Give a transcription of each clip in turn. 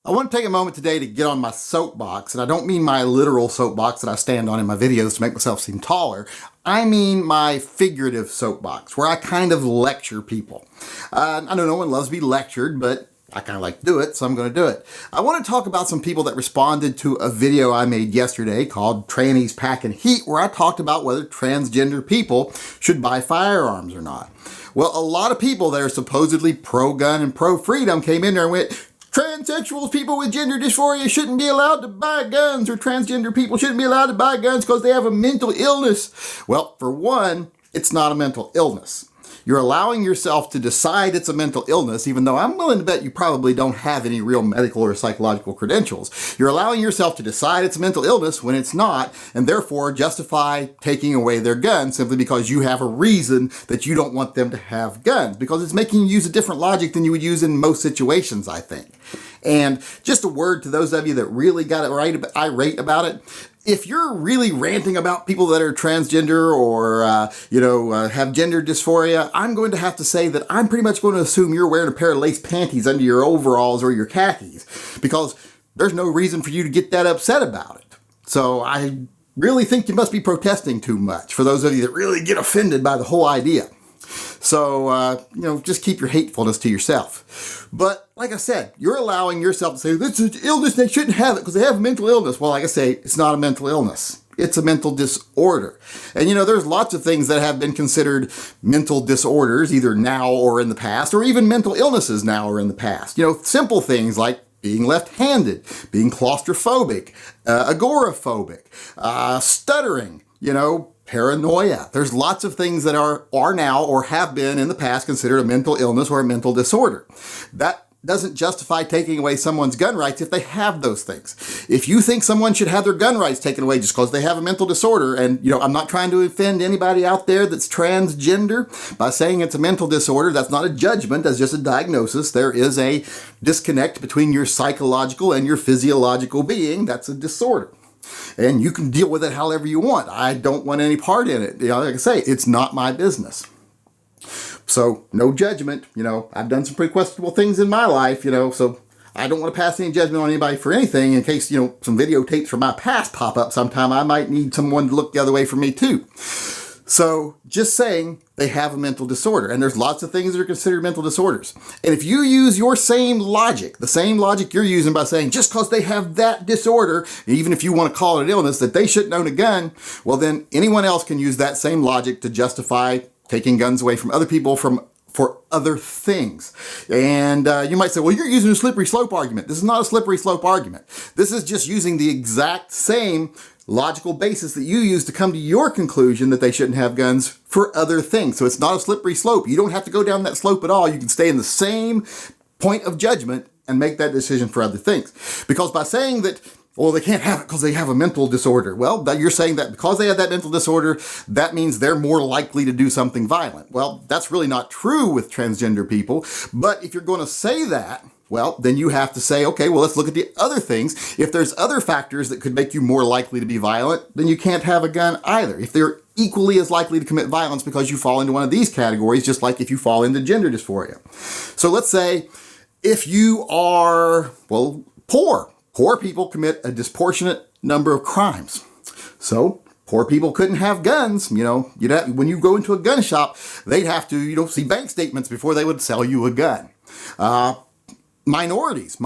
I want to take a moment today to get on my soapbox, and I don't mean my literal soapbox that I stand on in my videos to make myself seem taller. I mean my figurative soapbox, where I kind of lecture people. I know no one loves to be lectured, but I kind of like to do it, so I'm going to do it. I want to talk about some people that responded to a video I made yesterday called Trannies Packing Heat, where I talked about whether transgender people should buy firearms or not. Well, a lot of people that are supposedly pro-gun and pro-freedom came in there and went, transsexuals, people with gender dysphoria shouldn't be allowed to buy guns, or transgender people shouldn't be allowed to buy guns because they have a mental illness. Well, for one, it's not a mental illness. You're allowing yourself to decide it's a mental illness, even though I'm willing to bet you probably don't have any real medical or psychological credentials. You're allowing yourself to decide it's a mental illness when it's not, and therefore justify taking away their gun simply because you have a reason that you don't want them to have guns, because it's making you use a different logic than you would use in most situations, I think. And just a word to those of you that really got it irate about it. If you're really ranting about people that are transgender or, have gender dysphoria, I'm going to have to say that I'm pretty much going to assume you're wearing a pair of lace panties under your overalls or your khakis, because there's no reason for you to get that upset about it. So I really think you must be protesting too much, for those of you that really get offended by the whole idea. So, just keep your hatefulness to yourself. But like I said, you're allowing yourself to say, this is an illness, they shouldn't have it because they have a mental illness. Well, like I say, it's not a mental illness. It's a mental disorder. And there's lots of things that have been considered mental disorders, either now or in the past, or even mental illnesses now or in the past. Simple things like being left-handed, being claustrophobic, agoraphobic, stuttering, paranoia. There's lots of things that are now or have been in the past considered a mental illness or a mental disorder. That doesn't justify taking away someone's gun rights if they have those things. If you think someone should have their gun rights taken away just because they have a mental disorder, and I'm not trying to offend anybody out there that's transgender by saying it's a mental disorder. That's not a judgment, that's just a diagnosis. There is a disconnect between your psychological and your physiological being. That's a disorder. And you can deal with it however you want. I don't want any part in it. Like I say, it's not my business. So no judgment. I've done some pretty questionable things in my life, so I don't want to pass any judgment on anybody for anything in case, some videotapes from my past pop up sometime. I might need someone to look the other way from me too. So just saying they have a mental disorder, and there's lots of things that are considered mental disorders. And if you use your same logic, the same logic you're using by saying just because they have that disorder, even if you want to call it an illness, that they shouldn't own a gun, well then anyone else can use that same logic to justify taking guns away from other people for other things. And you might say, well, you're using a slippery slope argument. This is not a slippery slope argument. This is just using the exact same logical basis that you use to come to your conclusion that they shouldn't have guns for other things. So it's not a slippery slope. You don't have to go down that slope at all. You can stay in the same point of judgment and make that decision for other things. Because by saying that, well, they can't have it because they have a mental disorder. Well, you're saying that because they have that mental disorder, that means they're more likely to do something violent. Well, that's really not true with transgender people. But if you're going to say that, well, then you have to say, okay, well, let's look at the other things. If there's other factors that could make you more likely to be violent, then you can't have a gun either. If they're equally as likely to commit violence because you fall into one of these categories, just like if you fall into gender dysphoria. So let's say if you are, poor people commit a disproportionate number of crimes. So poor people couldn't have guns. When you go into a gun shop, they'd have to, see bank statements before they would sell you a gun. Minorities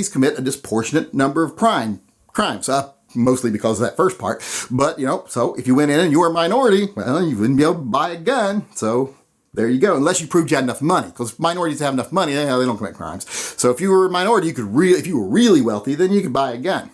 commit a disproportionate number of crimes, mostly because of that first part. But, so if you went in and you were a minority, well, you wouldn't be able to buy a gun. So there you go, unless you proved you had enough money, because minorities have enough money, they don't commit crimes. So if you were a minority, if you were really wealthy, then you could buy a gun.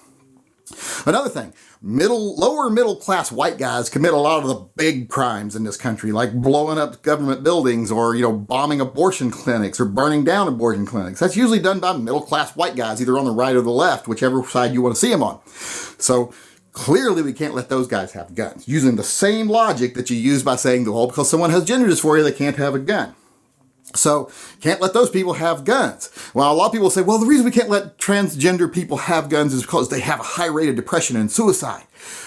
Another thing, lower middle class white guys commit a lot of the big crimes in this country, like blowing up government buildings or, bombing abortion clinics or burning down abortion clinics. That's usually done by middle class white guys, either on the right or the left, whichever side you want to see them on. So clearly we can't let those guys have guns, using the same logic that you use by saying, because someone has gender dysphoria, they can't have a gun. So can't let those people have guns. Well, a lot of people say, well, the reason we can't let transgender people have guns is because they have a high rate of depression and suicide.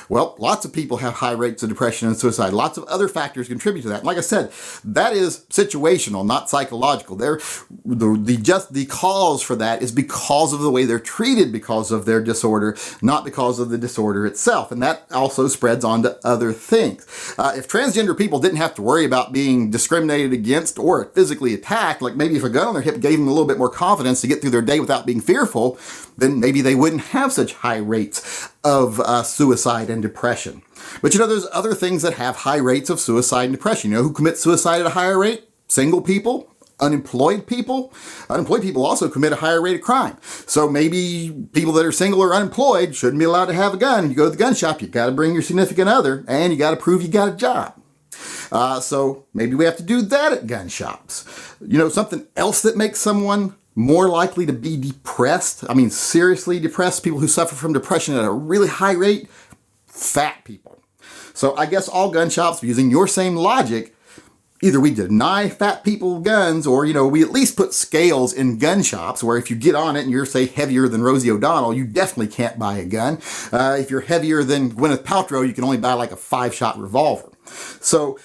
Well, lots of people have high rates of depression and suicide. Lots of other factors contribute to that. And like I said, that is situational, not psychological. The cause for that is because of the way they're treated because of their disorder, not because of the disorder itself. And that also spreads on to other things. If transgender people didn't have to worry about being discriminated against or physically attacked, like maybe if a gun on their hip gave them a little bit more confidence to get through their day without being fearful, then maybe they wouldn't have such high rates of suicide and depression. But there's other things that have high rates of suicide and depression. Who commit suicide at a higher rate? Single people, unemployed people. Unemployed people also commit a higher rate of crime. So maybe people that are single or unemployed shouldn't be allowed to have a gun. You go to the gun shop, you got to bring your significant other, and you got to prove you got a job. So maybe we have to do that at gun shops. Something else that makes someone more likely to be depressed, seriously depressed, people who suffer from depression at a really high rate, fat people. So I guess all gun shops, using your same logic, either we deny fat people guns, or, we at least put scales in gun shops where if you get on it and you're, say, heavier than Rosie O'Donnell, you definitely can't buy a gun. If you're heavier than Gwyneth Paltrow, you can only buy like a 5-shot revolver. So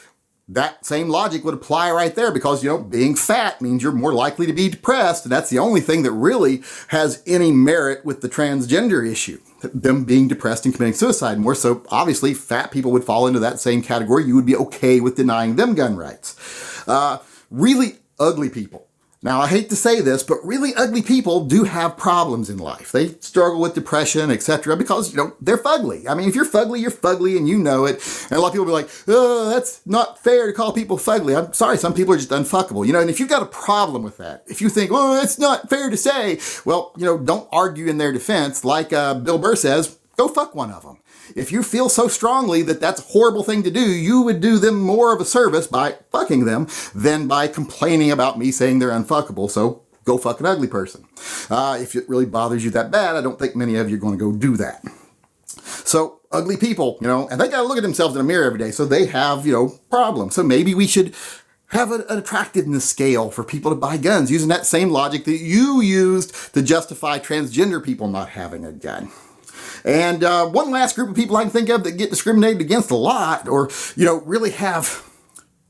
that same logic would apply right there because, being fat means you're more likely to be depressed. And that's the only thing that really has any merit with the transgender issue, them being depressed and committing suicide. More so, obviously, fat people would fall into that same category. You would be okay with denying them gun rights. Really ugly people. Now, I hate to say this, but really ugly people do have problems in life. They struggle with depression, etc., because, they're fugly. If you're fugly, and you know it. And a lot of people will be like, oh, that's not fair to call people fugly. I'm sorry, some people are just unfuckable. And if you've got a problem with that, if you think, oh, it's not fair to say, well, don't argue in their defense. Like Bill Burr says, go fuck one of them. If you feel so strongly that that's a horrible thing to do, you would do them more of a service by fucking them than by complaining about me saying they're unfuckable. So go fuck an ugly person. If it really bothers you that bad, I don't think many of you are going to go do that. So ugly people, and they got to look at themselves in a mirror every day. So they have, problems. So maybe we should have an attractiveness scale for people to buy guns using that same logic that you used to justify transgender people not having a gun. And one last group of people I can think of that get discriminated against a lot, or, really have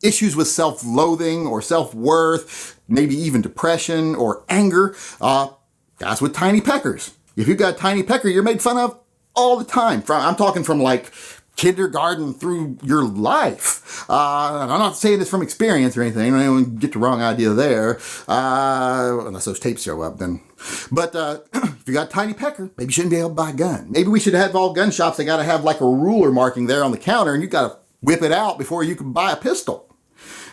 issues with self-loathing or self-worth, maybe even depression or anger, guys with tiny peckers. If you've got a tiny pecker, you're made fun of all the time. I'm talking from like kindergarten through your life. I'm not saying this from experience or anything. I don't get the wrong idea there. Unless those tapes show up, then. But if you got a tiny pecker, maybe you shouldn't be able to buy a gun. Maybe we should have all gun shops. They got to have like a ruler marking there on the counter, and you got to whip it out before you can buy a pistol.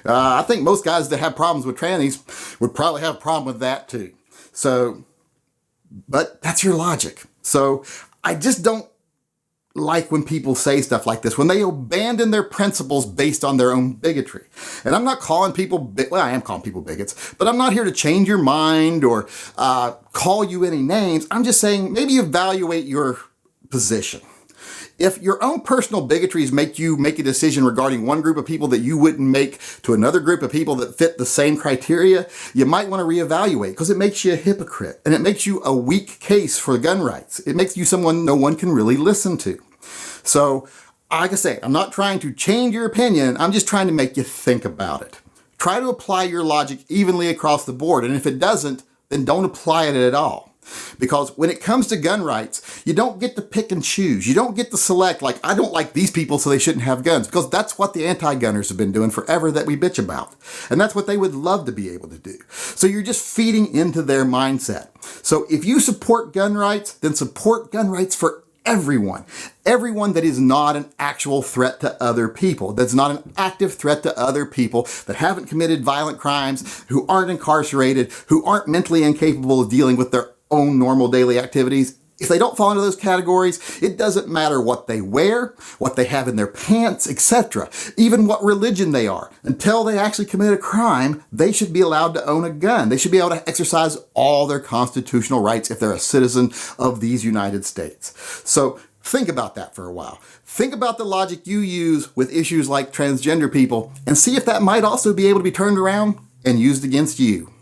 I think most guys that have problems with trannies would probably have a problem with that too. So, but that's your logic. So I just don't like when people say stuff like this, when they abandon their principles based on their own bigotry. And I'm not calling people, well, I am calling people bigots, but I'm not here to change your mind or call you any names. I'm just saying maybe evaluate your position. If your own personal bigotries make you make a decision regarding one group of people that you wouldn't make to another group of people that fit the same criteria, you might want to reevaluate because it makes you a hypocrite and it makes you a weak case for gun rights. It makes you someone no one can really listen to. So, like I say, I'm not trying to change your opinion. I'm just trying to make you think about it. Try to apply your logic evenly across the board. And if it doesn't, then don't apply it at all. Because when it comes to gun rights, you don't get to pick and choose. You don't get to select, like, I don't like these people, so they shouldn't have guns. Because that's what the anti-gunners have been doing forever that we bitch about. And that's what they would love to be able to do. So you're just feeding into their mindset. So if you support gun rights, then support gun rights for everyone. Everyone that is not an actual threat to other people, that's not an active threat to other people, that haven't committed violent crimes, who aren't incarcerated, who aren't mentally incapable of dealing with their own normal daily activities. If they don't fall into those categories, it doesn't matter what they wear, what they have in their pants, etc., even what religion they are. Until they actually commit a crime, they should be allowed to own a gun. They should be able to exercise all their constitutional rights if they're a citizen of these United States. So think about that for a while. Think about the logic you use with issues like transgender people and see if that might also be able to be turned around and used against you.